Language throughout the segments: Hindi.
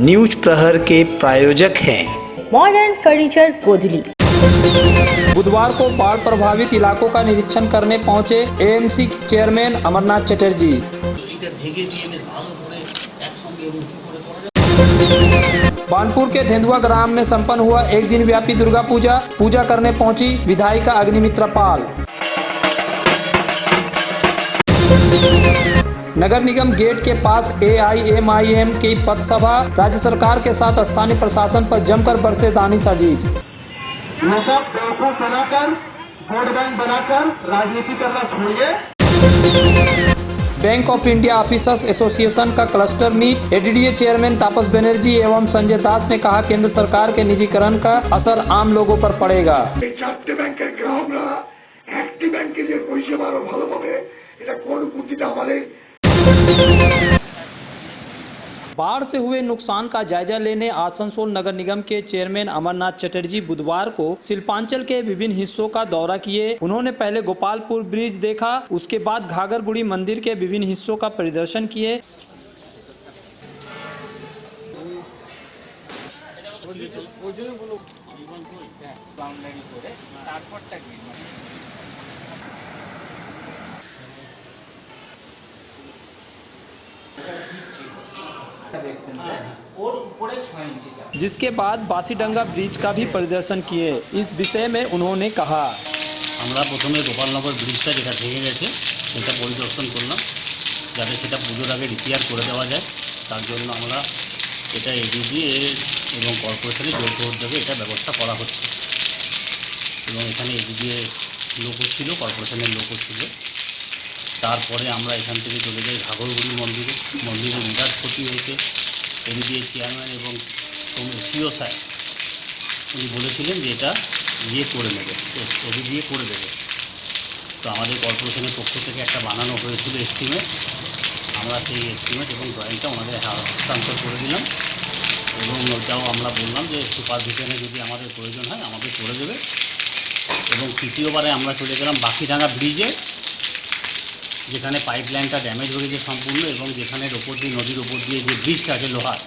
न्यूज प्रहर के प्रायोजक हैं मॉडर्न फर्नीचर कोदली। बुधवार को बाढ़ प्रभावित इलाकों का निरीक्षण करने पहुंचे एएमसी चेयरमैन अमरनाथ चटर्जी। बानपुर के धेंधुआ ग्राम में संपन्न हुआ एक दिन व्यापी दुर्गा पूजा करने पहुंची विधायिका अग्निमित्रा पाल। नगर निगम गेट के पास AIMIM की पथ सभा, राज्य सरकार के साथ स्थानीय प्रशासन पर जमकर बरसे दानिश अजीज। ये सब बेवकूफ बनाकर वोट बैंक बनाकर राजनीति करना छोड़िए। Bank of India officers association का क्लस्टर मीट, ADDA चेयरमैन तापस बनर्जी एवं संजय दास ने कहा केंद्र सरकार के निजीकरण का असर आम लोगों पर पड़ेगा। चारटे बैंकेर ग्राहकरा একটি ব্যাংকে যে পরিষেবা আরো ভালো পাবে এটা কোন বুদ্ধিটা আমাদের। बाढ़ से हुए नुकसान का जायजा लेने आसनसोल नगर निगम के चेयरमैन अमरनाथ चटर्जी बुधवार को शिल्पांचल के विभिन्न हिस्सों का दौरा किए। उन्होंने पहले गोपालपुर ब्रिज देखा, उसके बाद घाघर बुढ़ी मंदिर के विभिन्न हिस्सों का परिदर्शन किए। जिसके बाद बासीडंगा ब्रिज का भी परिदर्शन किए। इस विषय में उन्होंने कहा, আমরা প্রথমে গোপালনগর ব্রিজটা যেটা ভেঙে গেছে সেটা পরিদর্শন করলাম, যাতে সেটা পুজোর আগে রিপেয়ার করে দেওয়া যায়। তার জন্য আমরা এটা ADDA এবং কর্পোরেশনের যৌথ উদ্যোগে এটা ব্যবস্থা করা হচ্ছে এবং এখানে ADDA লোকও ছিল, কর্পোরেশনের লোকও ছিল। তারপরে আমরা এখান থেকে চলে যাই ঘাঘরবুড়ি মন্দিরে বিরাট ক্ষতি হয়েছে। ADDA চেয়ারম্যান এবং সিও স্যার উনি বলেছিলেন যে এটা করে নেবে, ADDA করে দেবে। তো আমাদের কর্পোরেশনের পক্ষ থেকে একটা বানানো হয়েছিল এস্টিমেট, আমরা সেই এস্টিমেট এবং ড্রয়িংটা ওনাদের হস্তান্তর করে দিলাম এবং ওটাও আমরা বললাম যে সুপারভিশনে যদি আমাদের প্রয়োজন হয় আমাদের করে দেবে। এবং তৃতীয়বারে আমরা চলে গেলাম বাঁশিডাঙ্গা ব্রিজে, যেখানে পাইপলাইনটা ড্যামেজ হয়ে গেছে সম্পূর্ণ এবং যেখানের ওপর দিয়ে নদীর ওপর দিয়ে যে ব্রিজটা আছে লোহার,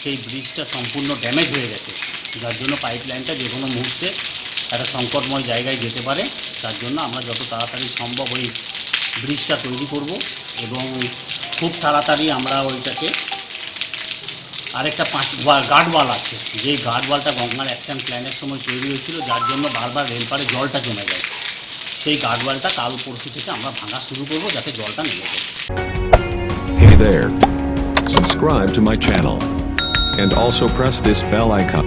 সেই ব্রিজটা সম্পূর্ণ ড্যামেজ হয়ে গেছে, যার জন্য পাইপলাইনটা যে কোনো মুহূর্তে একটা সংকটময় জায়গায় যেতে পারে। তার জন্য আমরা যত তাড়াতাড়ি সম্ভব ওই ব্রিজটা তৈরি করব এবং খুব তাড়াতাড়ি আমরা ওইটাকে আরেকটা গার্ডওয়াল আছে, যে গার্ডওয়ালটা গঙ্গার অ্যাকশন প্ল্যানের সময় তৈরি হয়েছিল, যার জন্য বারবার রেলপারে জলটা জমে যায়। সেই গার্ডওয়ালটা কাল পরশু থেকে আমরা ভাঙা শুরু করব যাতে জলটা নেমে যায়। Hey there. Subscribe to my channel. And also press this bell icon.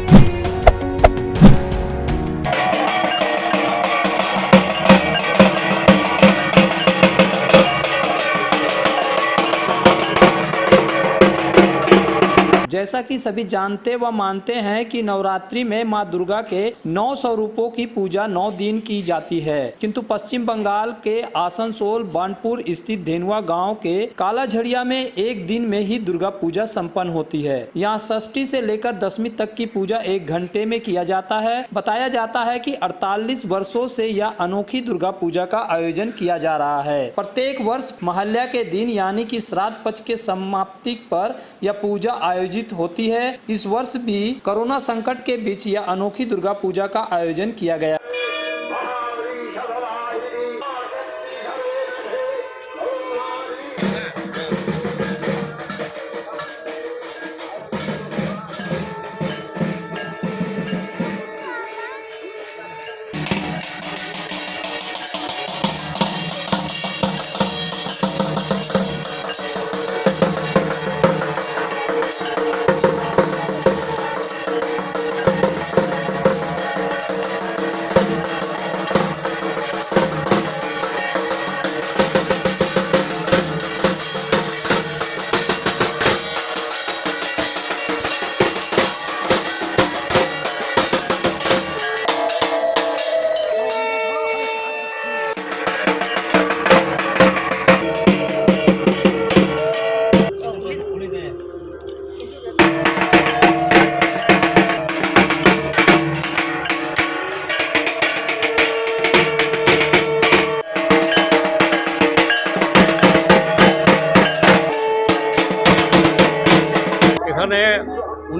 जैसा कि सभी जानते व मानते हैं कि नवरात्रि में मां दुर्गा के 9 स्वरूपों की पूजा 9 दिन की जाती है, किंतु पश्चिम बंगाल के आसनसोल बानपुर स्थित धेनुआ गांव के कालाझड़िया में एक दिन में ही दुर्गा पूजा संपन्न होती है। यहां षष्ठी से लेकर दशमी तक की पूजा 1 घंटे में किया जाता है। बताया जाता है कि 48 वर्षों से यह अनोखी दुर्गा पूजा का आयोजन किया जा रहा है। प्रत्येक वर्ष महाल्या के दिन यानी कि श्राद्ध पक्ष के समाप्ति पर यह पूजा आयोजित होती है। इस वर्ष भी कोरोना संकट के बीच यह अनोखी दुर्गा पूजा का आयोजन किया गया।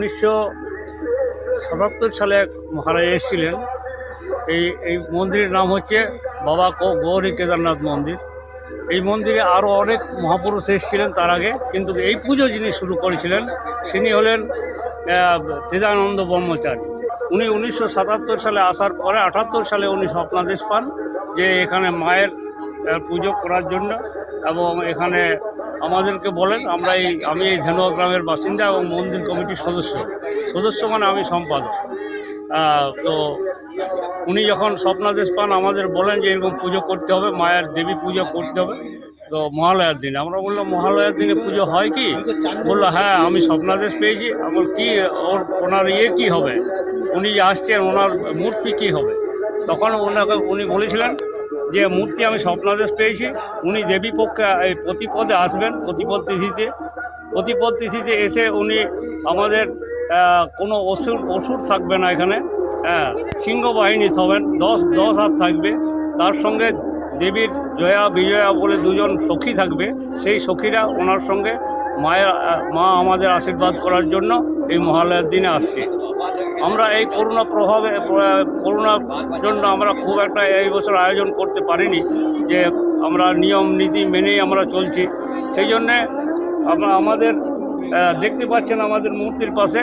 1977 সালে এক মহারাজ এসেছিলেন। এই মন্দিরের নাম হচ্ছে বাবা গৌরী কেদারনাথ মন্দির। এই মন্দিরে আরও অনেক মহাপুরুষ এসেছিলেন তার আগে, কিন্তু এই পুজো যিনি শুরু করেছিলেন তিনি হলেন তেজানন্দ ব্রহ্মচারী। উনি 1977 সালে আসার পরে 78 সালে উনি স্বপ্নাদেশ পান যে এখানে মায়ের পুজো করার জন্য, এবং এখানে আমাদেরকে বলেন। আমি এই ধেনুয়া গ্রামের বাসিন্দা এবং মন্দির কমিটির সদস্য মানে আমি সম্পাদক। তো উনি যখন স্বপ্নাদেশ পান আমাদের বলেন যে এরকম পুজো করতে হবে, মায়ের দেবী পুজো করতে হবে। তো মহালয়ার দিনে আমরা বললাম মহালয়ার দিনে পুজো হয় কি? বললো হ্যাঁ, আমি স্বপ্নাদেশ পেয়েছি। আমার কি ওনার কী হবে, উনি যে আসছেন ওনার মূর্তি কী হবে? তখন উনি বলেছিলেন যে মূর্তি আমি স্বপ্নাদেশ পেয়েছি, উনি দেবী পক্ষে এই প্রতিপদে আসবেন, প্রতিপদ তিথিতে এসে উনি আমাদের কোনো অসুর থাকবে না এখানে, সিংহ বাহিনী হবেন, 10 হাত থাকবে, তার সঙ্গে দেবীর জয়া বিজয়া বলে দুজন সখী থাকবে। সেই সখীরা ওনার সঙ্গে মা আমাদের আশীর্বাদ করার জন্য এই মহালয়ার দিনে আসছে। আমরা এই করোনার জন্য আমরা খুব একটা এই বছর আয়োজন করতে পারিনি, যে আমরা নিয়ম নীতি মেনেই আমরা চলছি। সেই জন্যে আমাদের দেখতে পাচ্ছেন আমাদের মূর্তির পাশে,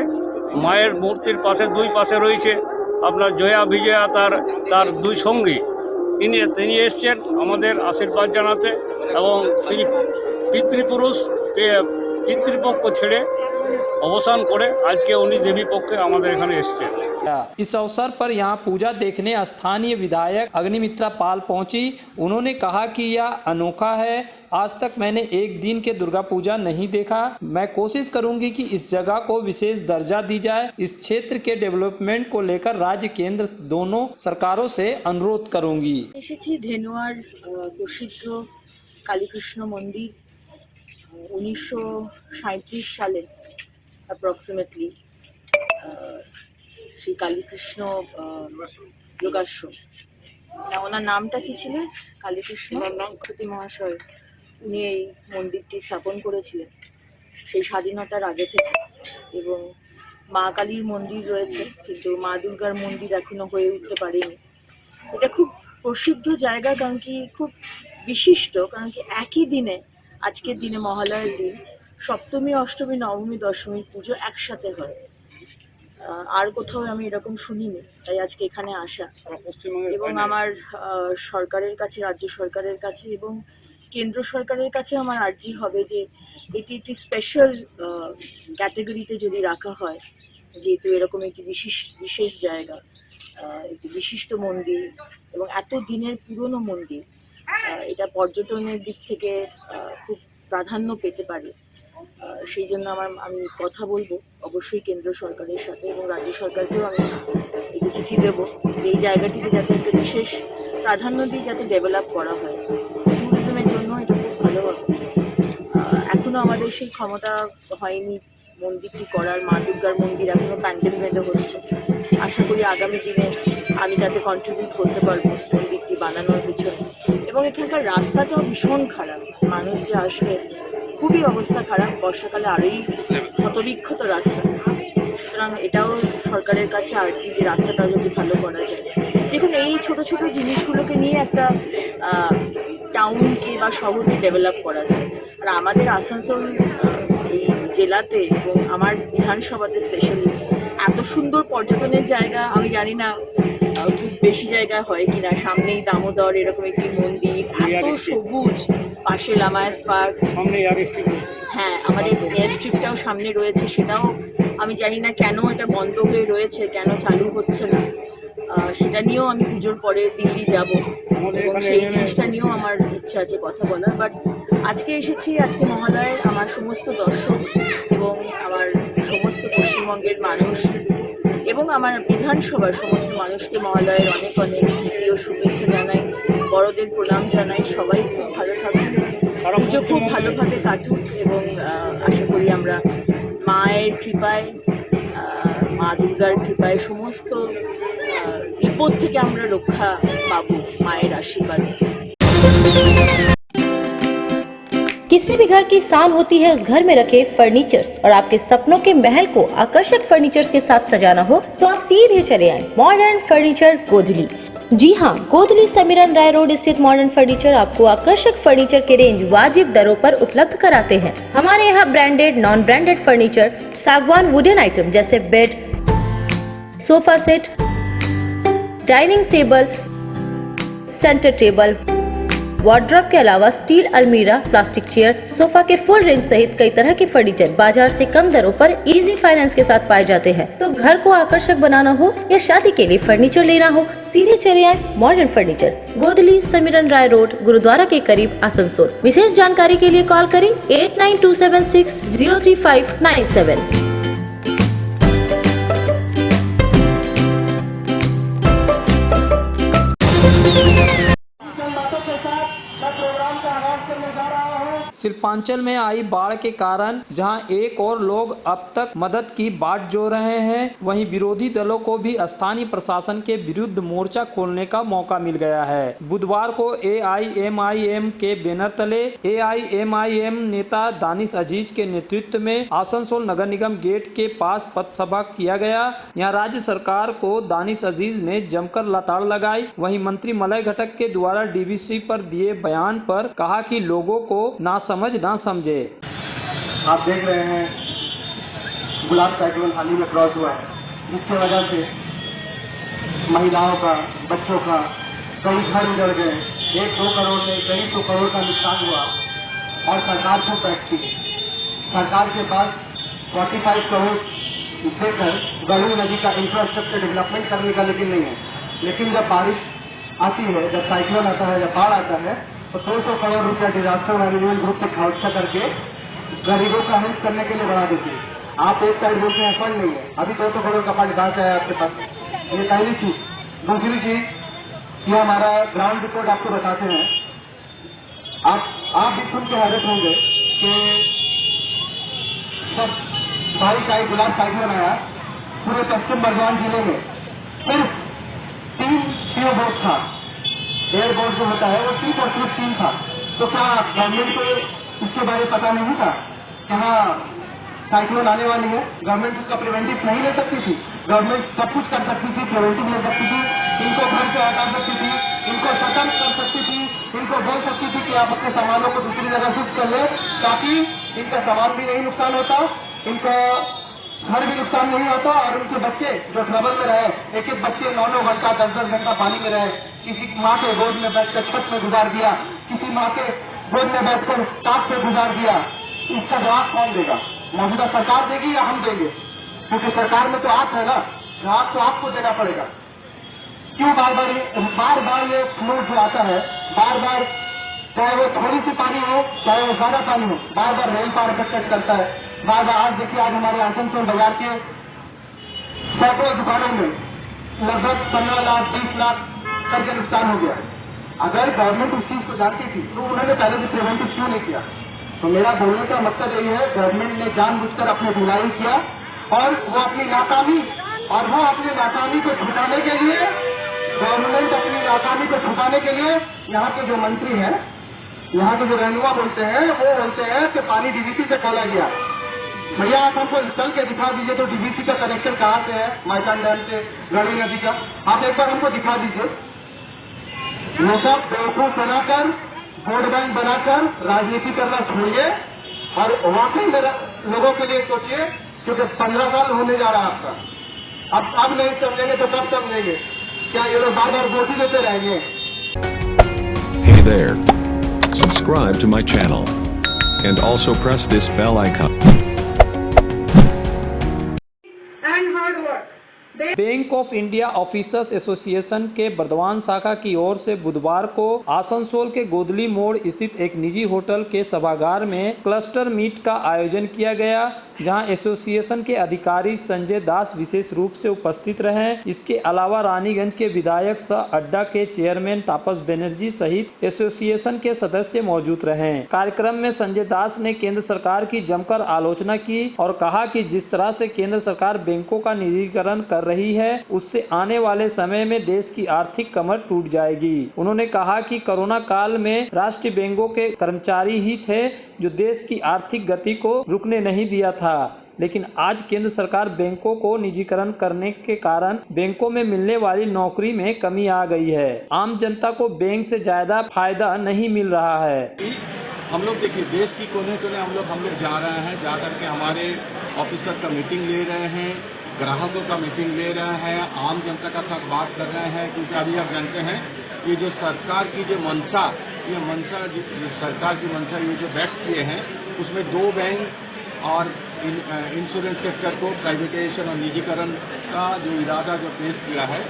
মায়ের মূর্তির পাশে দুই পাশে রয়েছে আপনার জয়া বিজয়া, তার দুই সঙ্গী। তিনি এসছেন আমাদের আশীর্বাদ জানাতে, এবং তিনি পিতৃপক্ষ ছেড়ে अवसान करे आज के उन्हीं देवी पक्ष हमारे एखाने एसছে। इस अवसर पर यहाँ पूजा देखने स्थानीय विधायक अग्निमित्रा पाल पहुंची। उन्होंने कहा कि यह अनोखा है, आज तक मैंने एक दिन के दुर्गा पूजा नहीं देखा। मैं कोशिश करूंगी कि इस जगह को विशेष दर्जा दी जाए। इस क्षेत्र के डेवलपमेंट को लेकर राज्य केंद्र दोनों सरकारों से अनुरोध करूंगी। এসেছি ধেনুয়ার প্রসিদ্ধ কালীকৃষ্ণ মন্দির। 1937 সালে অ্যাপ্রক্সিমেটলি শ্রী কালীকৃষ্ণ যোগাশ্রম, না ওনার নামটা কি ছিল, কালীকৃষ্ণ ক্ষতি মহাশয়, উনি এই মন্দিরটি স্থাপন করেছিলেন সেই স্বাধীনতার আগে থেকে। এবং মা কালীর মন্দির রয়েছে, কিন্তু মা দুর্গার মন্দির এখনো হয়ে উঠতে পারেনি। এটা খুব প্রসিদ্ধ জায়গা, কারণ কি খুব বিশিষ্ট, কারণ কি একই দিনে, আজকের দিনে মহালয়ার দিন সপ্তমী অষ্টমী নবমী দশমীর পুজো একসাথে হয়। আর কোথাও আমি এরকম শুনিনি, তাই আজকে এখানে আসা। এবং আমার সরকারের কাছে, রাজ্য সরকারের কাছে এবং কেন্দ্র সরকারের কাছে আমার আর্জি হবে যে এটি একটি স্পেশাল ক্যাটাগরিতে যদি রাখা হয়, যেহেতু এরকম একটি বিশেষ জায়গা, একটি বিশিষ্ট মন্দির এবং এত দিনের পুরনো মন্দির, এটা পর্যটনের দিক থেকে খুব প্রাধান্য পেতে পারে। সেই জন্য আমি কথা বলবো অবশ্যই কেন্দ্র সরকারের সাথে, এবং রাজ্য সরকারকেও আমি একটি চিঠি দেবো যে এই জায়গাটিকে যাতে একটা বিশেষ প্রাধান্য দিয়ে যাতে ডেভেলপ করা হয়। ট্যুরিজমের জন্য এটা খুব ভালো হবে। এখনও আমাদের সেই ক্ষমতা হয়নি মন্দিরটি করার। মা দুর্গার মন্দির এখনও প্যান্ডেল বেঁধে হচ্ছে। আশা করি আগামী দিনে আমি তাতে কন্ট্রিবিউট করতে পারবো মন্দিরটি বানানোর পিছনে। এবং এখানকার রাস্তাটাও ভীষণ খারাপ, মানুষ যে আসবে খুবই অবস্থা খারাপ, বর্ষাকালে আরোই ক্ষতবিক্ষত রাস্তা। সুতরাং এটাও সরকারের কাছে আর্জি যে রাস্তাটা যদি ভালো করা যায়। দেখুন, এই ছোট ছোট জিনিসগুলোকে নিয়ে একটা টাউনকে বা শহরকে ডেভেলপ করা যায়। আর আমাদের আসানসোল এই জেলাতে এবং আমার বিধানসভাতে স্পেশালি এত সুন্দর পর্যটনের জায়গা আমি জানি না খুব বেশি জায়গায় হয় কিনা। সামনেই দামোদর এরকম একটি মন্দির, এত সবুজ, পাশে লামায়াস পার্ক, হ্যাঁ আমাদের এয়ার স্ট্রিপটাও সামনে রয়েছে, সেটাও আমি জানি না কেন এটা বন্ধ হয়ে রয়েছে, কেন চালু হচ্ছে না। সেটা নিয়েও আমি পুজোর পরে দিল্লি যাব এবং সেই জিনিসটা নিয়েও আমার ইচ্ছা আছে কথা বলার। বাট আজকে এসেছি, আজকে মহালয়ায় আমার সমস্ত দর্শক এবং আমার সমস্ত পশ্চিমবঙ্গের মানুষ এবং আমার বিধানসভার সমস্ত মানুষকে মহালয়ের অনেক অনেক প্রিয় শুভেচ্ছা জানাই, বড়দের প্রণাম জানাই। সবাই খুব ভালো থাকুন, পুজো খুব ভালোভাবে কাটুক এবং আশা করি আমরা মায়ের কৃপায়, মা দুর্গার কৃপায় সমস্ত বিপদ থেকে আমরা রক্ষা পাবো মায়ের আশীর্বাদে। किसी भी घर की शान होती है उस घर में रखे फर्नीचर्स, और आपके सपनों के महल को आकर्षक फर्नीचर्स के साथ सजाना हो तो आप सीधे चले आए मॉडर्न फर्नीचर गोधली। जी हाँ, गोधली समीरन राय रोड स्थित मॉडर्न फर्नीचर आपको आकर्षक फर्नीचर के रेंज वाजिब दरों पर उपलब्ध कराते हैं। हमारे यहाँ ब्रांडेड नॉन ब्रांडेड फर्नीचर, सागवान वुडन आइटम जैसे bed, sofa set, dining table, centre table, wardrobe के अलावा स्टील अलमीरा, प्लास्टिक चेयर, सोफा के फुल रेंज सहित कई तरह के फर्नीचर बाजार से कम दरों पर इजी फाइनेंस के साथ पाए जाते हैं। तो घर को आकर्षक बनाना हो या शादी के लिए फर्नीचर लेना हो, सीधे चले आए मॉडर्न फर्नीचर, गोधली समीरन राय रोड, गुरुद्वारा के करीब, आसनसोल। विशेष जानकारी के लिए कॉल करें 8927603597। शिल्पांचल में आई बाढ़ के कारण जहां एक और लोग अब तक मदद की बाट जोड़ रहे हैं, वहीं विरोधी दलों को भी स्थानीय प्रशासन के विरुद्ध मोर्चा खोलने का मौका मिल गया है। बुधवार को AIMIM के बैनर तले AIMIM नेता दानिश अजीज के नेतृत्व में आसनसोल नगर निगम गेट के पास पथ सभा किया गया। यहां राज्य सरकार को दानिश अजीज ने जमकर लताड़ लगाई। वहीं मंत्री मलय घटक के द्वारा DVC पर दिए बयान पर कहा कि लोगों को ना समझ ना समझे। आप देख रहे हैं गुलाब साइक्लोन हाल ही में क्रॉस हुआ है, जिसकी वजह से महिलाओं का, बच्चों का कई घर उजड़ गए। 1-2 करोड़ में कई 100 करोड़ का नुकसान हुआ और सरकार को टैक्स थी। सरकार के पास 45 करोड़ देकर गंगा नदी का इंफ्रास्ट्रक्चर डेवलपमेंट करने का लेकिन नहीं है। लेकिन जब बारिश आती है, जब साइक्लोन आता है, जब बाढ़ आता है, तो 200 करोड़ रुपया डिजास्टर मैनेजमेंट ग्रुप से खर्चा करके गरीबों का हेल्प करने के लिए बढ़ा देती है। आप एक साइड बोलते हैं फंड नहीं है, अभी 200 करोड़ का फंड कहाँ से आया आपके पास? ये पहली चीज। दूसरी चीज, ये हमारा ग्राउंड रिपोर्ट आपको बताते हैं। आप भी सुन के हैरत होंगे कि जब बारिश आई, गुलाब साइक्लोन आया, पूरे पश्चिम बर्धमान जिले में सिर्फ 3 CO बोर्ड था। एयरपोर्ट जो होता है वो सिर्फ और सिर्फ 3 था। तो क्या गवर्नमेंट को इसके बारे में पता नहीं था कि हाँ साइक्लोन आने वाली है? गवर्नमेंट उसका प्रिवेंटिव नहीं ले सकती थी? गवर्नमेंट सब कुछ कर सकती थी, प्रिवेंटिव ले सकती थी, इनको घर से हटा सकती थी, इनको सतर्क कर सकती थी, इनको बोल सकती थी कि आप अपने सामानों को दूसरी जगह शिफ्ट कर ले, ताकि इनका सामान भी नहीं नुकसान होता, इनका घर भी नुकसान नहीं होता और उनके बच्चे जो ट्रबल में रहे, एक बच्चे 9-9 घंटा 10-10 घंटा पानी में रहे, किसी माँ के गोद में बैठकर छत में गुजार दिया, किसी माँ के गोद में बैठकर टाप पे गुजार दिया। इसका जवाब कौन देगा? मौजूदा सरकार देगी या हम देंगे? क्योंकि सरकार में तो आप है ना, जवाब तो आपको देना पड़ेगा। क्यों बार बार ये फ्लो जो आता है, बार बार चाहे वो थोड़ी सी पानी हो, चाहे वो ज्यादा पानी हो, बार बार रेल पार अफेक्ट करता है। बार बार आज देखिए, आज हमारे आसनसोल बाजार के सैकड़ों दुकानों में लगभग 15 लाख 20 लाख करके नुकसान हो गया। अगर गवर्नमेंट उस चीज को जानती थी तो उन्होंने पहले से प्रिवेंटिव क्यों नहीं किया? तो मेरा बोलने का मकसद यही है, गवर्नमेंट ने जानबूझकर अपने ढिलाई किया और वो अपनी नाकामी को छुपाने के लिए, गवर्नमेंट अपनी नाकामी को छुपाने के लिए यहाँ के जो मंत्री हैं, यहाँ के जो रहनुमा बोलते हैं, वो बोलते हैं कि पानी DVC से खोला गया। भैया आप हमको चल के दिखा दीजिए तो DVC का कनेक्शन कहाँ से है, माइथन डैम से गंगा नदी का, आप एक बार हमको दिखा दीजिए। वो सब बेवकूफ बनाकर, वोट बैंक बनाकर राजनीति करना छोड़िए और वाकई में लोगों के लिए सोचिए, क्योंकि 15 साल होने जा रहा है आपका। अब नहीं समझेंगे तो कब समझेंगे? क्या ये लोग बार बार वोट ही देते रहेंगे? Hey there. Subscribe to my channel. And also press this bell icon. Bank of India officers association के बर्धमान शाखा की ओर से बुधवार को आसनसोल के गोधली मोड़ स्थित एक निजी होटल के सभागार में क्लस्टर मीट का आयोजन किया गया। जहां एसोसिएशन के अधिकारी संजय दास विशेष रूप से उपस्थित रहे। इसके अलावा रानीगंज के विधायक सह अड्डा के चेयरमैन तापस बनर्जी सहित एसोसिएशन के सदस्य मौजूद रहे। कार्यक्रम में संजय दास ने केंद्र सरकार की जमकर आलोचना की और कहा कि जिस तरह से केंद्र सरकार बैंकों का निजीकरण कर रही है, उससे आने वाले समय में देश की आर्थिक कमर टूट जाएगी। उन्होंने कहा कि कोरोना काल में राष्ट्रीय बैंकों के कर्मचारी ही थे जो देश की आर्थिक गति को रुकने नहीं दिया था, लेकिन आज केंद्र सरकार बैंकों को निजीकरण करने के कारण बैंकों में मिलने वाली नौकरी में कमी आ गई है। आम जनता को बैंक से ज्यादा फायदा नहीं मिल रहा है। हम लोग देखिए देश की कोने कोने हम लोग जा रहे हैं, जा करके हमारे ऑफिसर का मीटिंग ले रहे हैं, ग्राहकों का मीटिंग ले रहे हैं, आम जनता का साथ बात कर रहे हैं। क्योंकि अभी आप जानते हैं कि जो सरकार की जो मंशा, सरकार की मंशा ये जो बैठ किए हैं, उसमें 2 बैंक और इंश्योरेंस सेक्टर को प्राइवेटाइजेशन और निजीकरण का जो इरादा जो पेश किया है,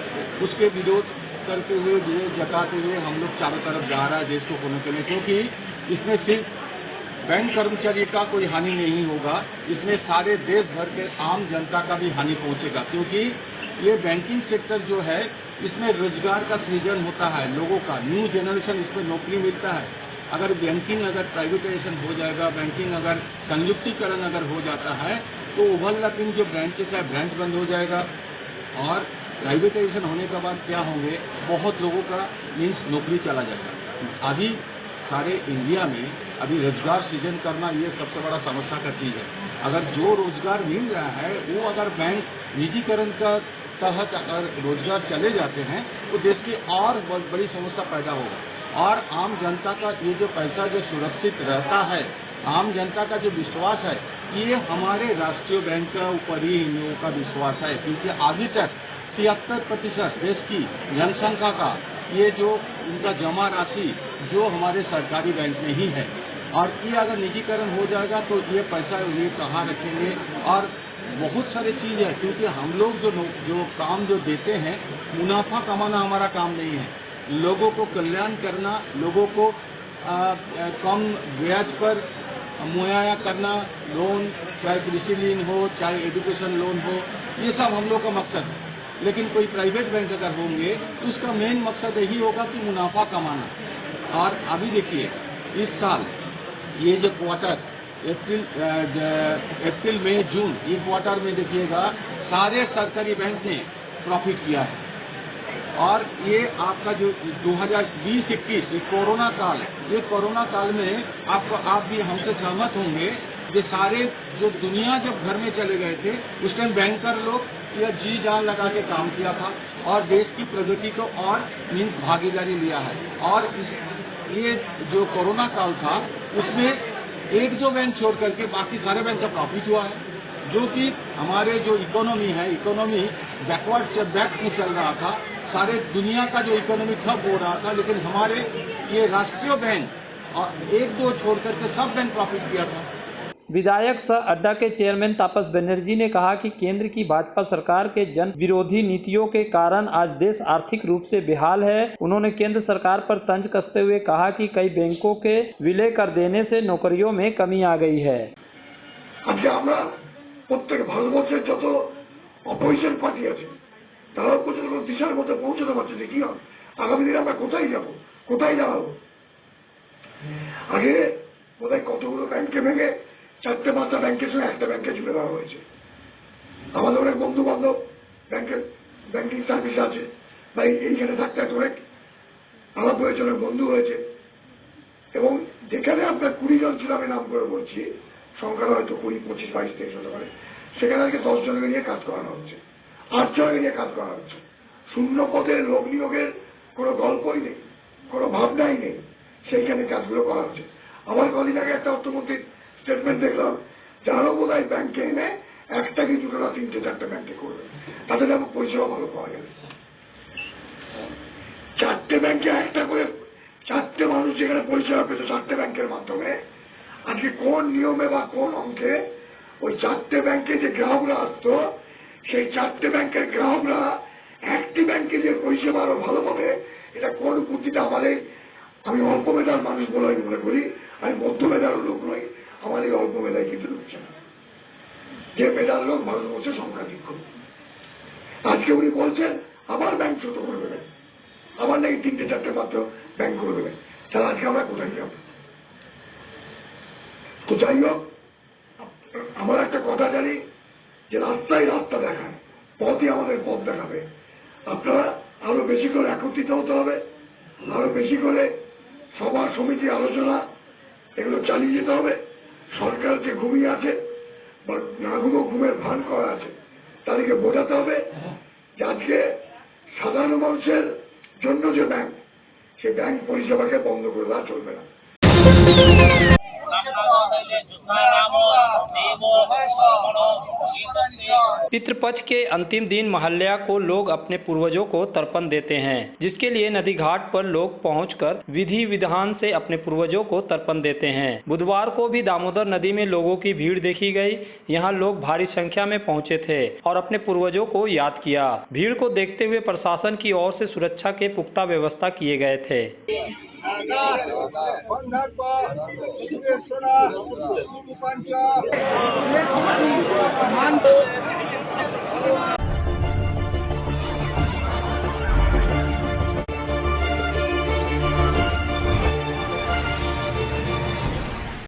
उसके विरोध करते हुए, विरोध जताते हुए हम लोग चारों तरफ जा रहा है देश को कोने कोने। क्योंकि इसमें सिर्फ बैंक कर्मचारी का कोई हानि नहीं होगा, इसमें सारे देश भर के आम जनता का भी हानि पहुंचेगा। क्योंकि ये बैंकिंग सेक्टर जो है, इसमें रोजगार का सृजन होता है, लोगों का न्यू जनरेशन इसमें नौकरी मिलता है। अगर बैंकिंग अगर प्राइवेटाइजेशन हो जाएगा, बैंकिंग अगर संयुक्तिकरण अगर हो जाता है, तो ओवरलैपिंग जो ब्रांचेस है, ब्रांच बंद हो जाएगा। और प्राइवेटाइजेशन होने के बाद क्या होंगे, बहुत लोगों का मीन्स नौकरी चला जाएगा। अभी सारे इंडिया में अभी रोजगार सृजन करना ये सबसे बड़ा समस्या का चीज है। अगर जो रोजगार मिल रहा है वो अगर बैंक निजीकरण का तहत अगर रोजगार चले जाते हैं, तो देश की और बड़ी समस्या पैदा होगा। और आम जनता का ये जो पैसा जो सुरक्षित रहता है, आम जनता का जो विश्वास है, ये हमारे राष्ट्रीय बैंक का ऊपर ही इन लोगों का विश्वास है। क्योंकि अभी तक 73% देश की जनसंख्या का ये जो उनका जमा राशि जो हमारे सरकारी बैंक में ही है। और ये अगर निजीकरण हो जाएगा तो ये पैसा ये कहाँ रखेंगे। और बहुत सारी चीज़ है, क्योंकि हम लोग जो काम जो देते हैं, मुनाफा कमाना हमारा काम नहीं है। लोगों को कल्याण करना, लोगों को कम ब्याज पर मुहैया करना, लोन चाहे कृषि ऋण हो, चाहे एजुकेशन लोन हो, ये सब हम लोग का मकसद है। लेकिन कोई प्राइवेट बैंक अगर होंगे तो उसका मेन मकसद यही होगा कि मुनाफा कमाना। और अभी देखिए इस साल ये जो क्वार्टर अप्रैल मई जून, ये क्वार्टर में देखिएगा सारे सरकारी बैंक ने प्रॉफिट किया है। और ये आपका जो 2020-21 ये कोरोना काल है, ये कोरोना काल में आप भी हमसे सहमत होंगे, ये सारे जो दुनिया जब घर में चले गए थे, उस टाइम बैंकर लोग यह जी जान लगा के काम किया था और देश की प्रगति को और मीन्स भागीदारी लिया है। और ये जो कोरोना काल था, उसमें 1-2 बैंक छोड़ करके बाकी सारे बैंक का प्रॉफिट हुआ है। जो कि हमारे जो इकोनॉमी है, इकोनॉमी बैकवर्ड से बैक में चल रहा था, सारे दुनिया का जो इकोनॉमी ठप हो रहा था, लेकिन हमारे ये राष्ट्रीय बैंक और 1-2 छोड़ करके सब बैंक प्रॉफिट किया था। विधायक सह अड्डा के चेयरमैन तापस बनर्जी ने कहा कि केंद्र की भाजपा सरकार के जन विरोधी नीतियों के कारण आज देश आर्थिक रूप से बेहाल है। उन्होंने केंद्र सरकार पर तंज कसते हुए कहा कि कई बैंकों के विलय कर देने से नौकरियों में कमी आ गई है। প্রত্যেক ভারতবর্ষের যত অপোজিশন পার্টি আছে তারাও পর্যন্ত কোনো দিশার মধ্যে পৌঁছতে পারছে না। কি হবে আগামী দিনে আমরা কোথায় যাব, কোথায় যাবো? আগে কোথায় কতগুলো ব্যাংকে ভেঙে 4-5টা ব্যাংকের সঙ্গে একটা ব্যাংকে জুড়ে দেওয়া হয়েছে। আমাদের অনেক বন্ধু বান্ধব ব্যাংকিং সার্ভিস আছে বা এইখানে থাকতে অনেক আলাপ হয়েছে, অনেক বন্ধু হয়েছে। এবং যেখানে আপনার 20 জন ছিল, আমি নাম করে বলছি, সংখ্যা হয়তো 20, 25, 22, 23 হতে পারে, সেখানে আজকে 10 জনকে নিয়ে কাজ করানো হচ্ছে, 8 জনকে নিয়ে কাজ করানো হচ্ছে। শূন্য পদে লোক নিয়োগের কোনো গল্পই নেই, কোনো ভাবনাই নেই, সেইখানে কাজগুলো করা হচ্ছে। আমার কদিন আগে একটা অর্থমন্ত্রীর স্টেটমেন্ট দেখলাম, যারও বোধ হয় ব্যাংকে এনে একটা কি দুটো না 3-4টা ব্যাংকে করবে, তাদের যেন পরিষেবা ভালো পাওয়া যাবে। 4টে ব্যাংকে একটা করে 4টে মানুষ যেখানে পরিষেবা পেত 4টে ব্যাংকের মাধ্যমে, আজকে কোন নিয়মে বা কোন অঙ্কে ওই 4টে ব্যাংকে যে গ্রাহকরা আসতো, সেই 4টে ব্যাংকের গ্রাহকরা একটি ব্যাংকে যে পরিষেবা আরো ভালো পাবে, এটা কোন বুদ্ধিটা আমাদের, আমি অল্প মেধার মানুষ বলে আমি মনে করি, আমি মধ্য মেধার লোক নই, আমার এই অল্প মেধায় কিন্তু ঢুকছে না। যে মেধার লোক ভারতবর্ষে সংখ্যাধিক করুন। আজকে উনি বলছেন আবার ব্যাংক ছোট করে দেবেন, আবার নাকি 3-4টে মাত্র ব্যাংক করে দেবেন। তাহলে আজকে আমরা কোথায় যাব? তো যাই হোক, আমরা একটা কথা জানি যে রাস্তায় রাস্তা দেখায়, পথই আমাদের পথ দেখাবে। আপনারা আরো বেশি করে একত্রিত হতে হবে, আরো বেশি করে সভা সমিতি আলোচনা এগুলো চালিয়ে যেতে হবে। সরকার যে ঘুমিয়ে আছে বা না ঘুমের ভান করা আছে তাদেরকে বোঝাতে হবে যে আজকে সাধারণ মানুষের জন্য যে ব্যাংক, সেই ব্যাংক পরিষেবাকে বন্ধ করে দেওয়া চলবে না। पितृपक्ष के अंतिम दिन महल्या को लोग अपने पूर्वजों को तर्पण देते हैं, जिसके लिए नदी घाट पर लोग पहुंचकर विधि विधान से अपने पूर्वजों को तर्पण देते हैं। बुधवार को भी दामोदर नदी में लोगों की भीड़ देखी गई। यहां लोग भारी संख्या में पहुंचे थे और अपने पूर्वजों को याद किया। भीड़ को देखते हुए प्रशासन की ओर से सुरक्षा के पुख्ता व्यवस्था किए गए थे। पंच